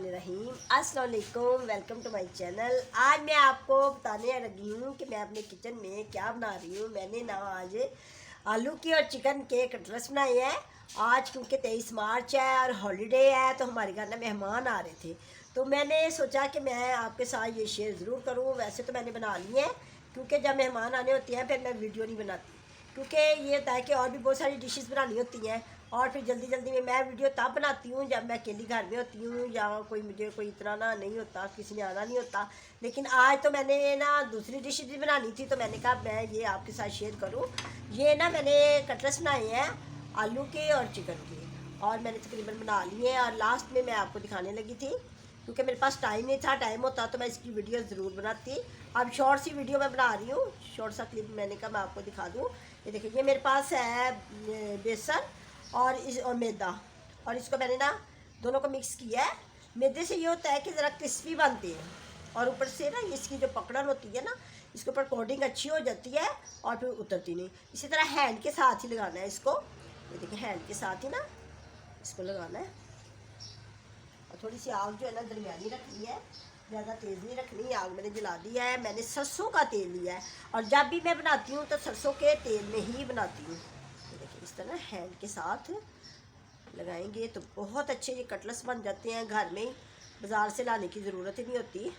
बिस्मिल्लाहिर्रहमानिर्रहीम। अस्सलाम वालेकुम, वेलकम टू माय चैनल। आज मैं आपको बताने लगी हूँ कि मैं अपने किचन में क्या बना रही हूँ। मैंने ना आज आलू की और चिकन के कटलेट्स बनाए हैं। आज क्योंकि 23 मार्च है और हॉलीडे है तो हमारे घर ना मेहमान आ रहे थे, तो मैंने सोचा कि मैं आपके साथ ये शेयर ज़रूर करूँ। वैसे तो मैंने बना लिए हैं, क्योंकि जब मेहमान आने होते हैं फिर मैं वीडियो नहीं बनाती, क्योंकि ये होता है कि और भी बहुत सारी डिशेस बनानी होती हैं और फिर जल्दी जल्दी में मैं वीडियो तब बनाती हूँ जब मैं अकेली घर में होती हूँ या मुझे कोई इतना ना नहीं होता, किसी ने आना नहीं होता। लेकिन आज तो मैंने ना दूसरी डिश भी बनानी थी, तो मैंने कहा मैं ये आपके साथ शेयर करूँ। ये ना मैंने कटलेट्स बनाए हैं आलू के और चिकन के, और मैंने तकरीबन बना लिए हैं और लास्ट में मैं आपको दिखाने लगी थी, क्योंकि मेरे पास टाइम नहीं था। टाइम होता तो मैं इसकी वीडियो ज़रूर बनाती। अब शॉर्ट सी वीडियो मैं बना रही हूँ, शॉर्ट सा क्लिप मैंने कहा मैं आपको दिखा दूँ। ये देखिए, ये मेरे पास है बेसन और मैदा, और इसको मैंने ना दोनों को मिक्स किया है। मैदे से ये होता है कि ज़रा क्रिस्पी बनते हैं, और ऊपर से ना इसकी जो पकड़न होती है ना, इसके ऊपर कोटिंग अच्छी हो जाती है और फिर उतरती नहीं। इसी तरह हैंड के साथ ही लगाना है इसको। ये देखिए, हैंड के साथ ही ना इसको लगाना है। और थोड़ी सी आग जो है ना दरमियानी रखनी है, ज़्यादा तेज़ नहीं रखनी। आग मैंने जला दिया है। मैंने सरसों का तेल लिया है, और जब भी मैं बनाती हूँ तो सरसों के तेल में ही बनाती हूँ। तो देखिए, इस तरह हैंड के साथ लगाएंगे तो बहुत अच्छे ये कटलेट्स बन जाते हैं घर में ही, बाज़ार से लाने की ज़रूरत ही नहीं होती।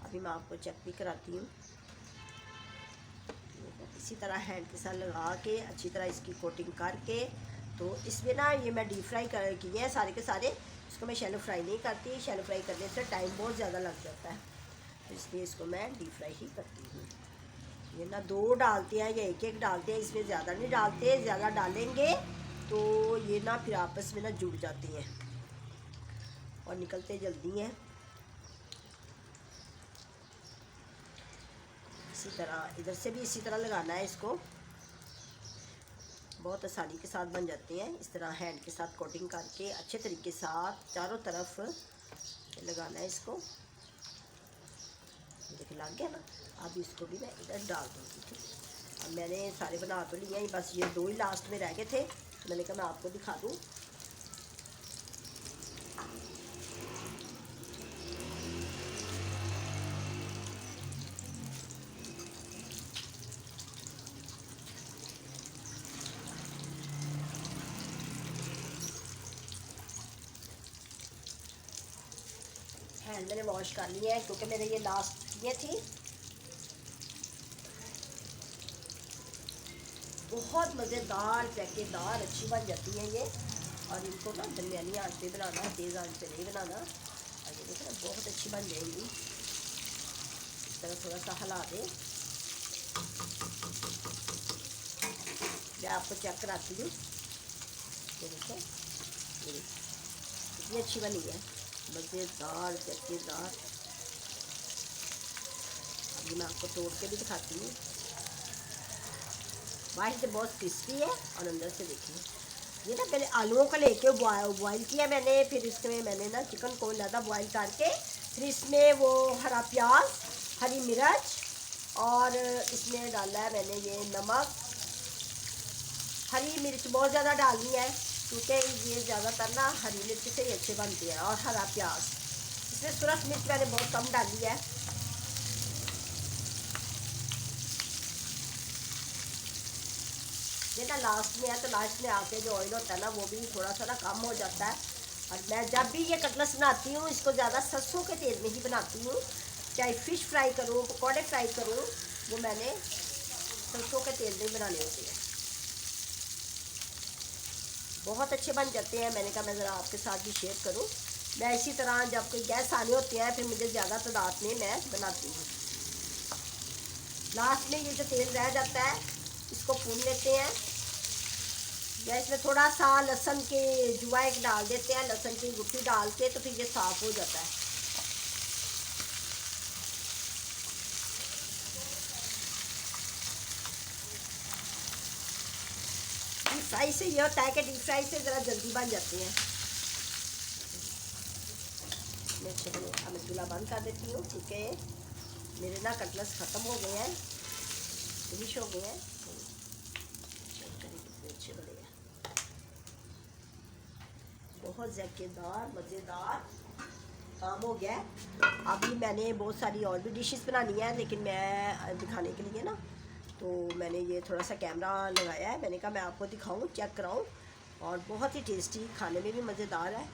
अभी मैं आपको चेक भी कराती हूँ। इसी तरह हैंड के साथ लगा के अच्छी तरह इसकी कोटिंग करके, तो इसमें ना ये मैं डीप फ्राई कर किए हैं सारे के सारे। इसको मैं शैलो फ्राई नहीं करती, शैलो फ्राई करने से टाइम बहुत ज़्यादा लग जाता है, तो इसलिए इसको मैं डीप फ्राई ही करती हूँ। ये ना दो डालते हैं या एक एक डालते हैं, इसमें ज़्यादा नहीं डालते। ज़्यादा डालेंगे तो ये ना फिर आपस में ना जुड़ जाती हैं और निकलते जल्दी हैं। इसी तरह इधर से भी इसी तरह लगाना है इसको, बहुत आसानी के साथ बन जाते हैं। इस तरह हैंड के साथ कोटिंग करके अच्छे तरीके से चारों तरफ लगाना है इसको। देखिए, लग गया ना। अब इसको भी मैं इधर डाल दूँगी। ठीक है, अब मैंने सारे बना तो लिए हैं, बस ये दो ही लास्ट में रह गए थे, तो मैंने कहा मैं आपको दिखा दूँ। हैंड मैंने वॉश कर लिया है, क्योंकि मैंने ये लास्ट किए थी। बहुत मज़ेदार चटकेदार अच्छी बन जाती हैं ये, और इनको ना दरमियानी आंच पे बनाना है, तेज़ आंच पे नहीं बनाना। और ये देखो ना, बहुत अच्छी बन जाएंगी। इस तरह थोड़ा सा हिला दें। मैं आपको चेक कराती हूँ। ये देखो, ये देखो कितनी अच्छी बनी है, मज़ेदार चटकेदार। अभी मैं आपको तोड़ के भी दिखाती हूँ। बाहर से बहुत क्रिस्पी है और अंदर से देखिए। ये ना पहले आलूओं को लेके बॉयल किया मैंने, फिर इसमें मैंने ना चिकन को ज़्यादा बॉयल करके, फिर इसमें वो हरा प्याज, हरी मिर्च, और इसमें डाला है मैंने ये नमक। हरी मिर्च बहुत ज़्यादा डालनी है, क्योंकि ये ज़्यादातर ना हरी मिर्च से ही अच्छे बनते हैं, और हरा प्याज। इसमें सूरज मिर्च मैंने बहुत कम डाली है। ये ना लास्ट में है, तो लास्ट में आके जो ऑयल होता है ना, वो भी थोड़ा सा ना कम हो जाता है। और मैं जब भी ये कटलेट्स बनाती हूँ, इसको ज़्यादा सरसों के तेल में ही बनाती हूँ। चाहे फ़िश फ्राई करूँ, पकौड़े फ्राई करूँ, वो मैंने सरसों के तेल में बनाने होते हैं। बहुत अच्छे बन जाते हैं। मैंने कहा मैं ज़रा आपके साथ भी शेयर करूँ। मैं इसी तरह जब कोई गेस्ट आने होते हैं, फिर मुझे ज़्यादा तादाद में मैं बनाती हूँ। लास्ट में ये जो तेल रह जाता है, इसको भून लेते हैं, या इसमें थोड़ा सा लहसुन के जुआ एक डाल देते हैं, लहसुन की गुठली डाल के, तो फिर ये साफ़ हो जाता है। डीप फ्राई से ये होता है कि डीप फ्राई से ज़रा जल्दी बन जाते हैं। मैं चूल्हा बंद कर देती हूँ, क्योंकि मेरे ना कटलेट्स ख़त्म हो गए हैं, फिनिश हो गए हैं। चेक करें कितने अच्छे बने हैं, बहुत ज़ायकेदार मज़ेदार काम हो गया है। अभी मैंने बहुत सारी और भी डिशेस बनानी है, लेकिन मैं दिखाने के लिए ना तो मैंने ये थोड़ा सा कैमरा लगाया है। मैंने कहा मैं आपको दिखाऊं, चेक कराऊं। और बहुत ही टेस्टी, खाने में भी मज़ेदार है,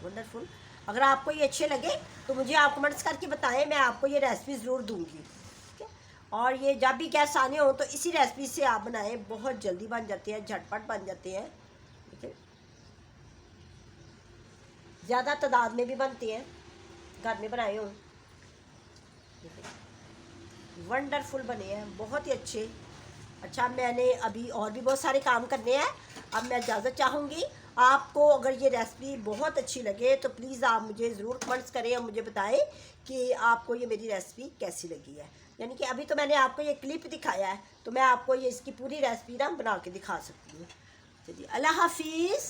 वंडरफुल। अगर आपको ये अच्छे लगे तो मुझे आप कमेंट्स करके बताएं, मैं आपको ये रेसिपी ज़रूर दूंगी, ठीक है। और ये जब भी गेस्ट आने हो तो इसी रेसिपी से आप बनाएं, बहुत जल्दी बन जाते हैं, झटपट बन जाते हैं, ठीक है। ज़्यादा तादाद में भी बनते हैं, घर में बनाए हो। वंडरफुल बने हैं, बहुत ही अच्छे। अच्छा, मैंने अभी और भी बहुत सारे काम करने हैं। अब मैं इजाज़त चाहूँगी। आपको अगर ये रेसिपी बहुत अच्छी लगे तो प्लीज़ आप मुझे ज़रूर कमेंट्स करें और मुझे बताएं कि आपको ये मेरी रेसिपी कैसी लगी है। यानी कि अभी तो मैंने आपको ये क्लिप दिखाया है, तो मैं आपको ये इसकी पूरी रेसिपी ना बना के दिखा सकती हूँ। चलिए, अल्लाह हाफिज़।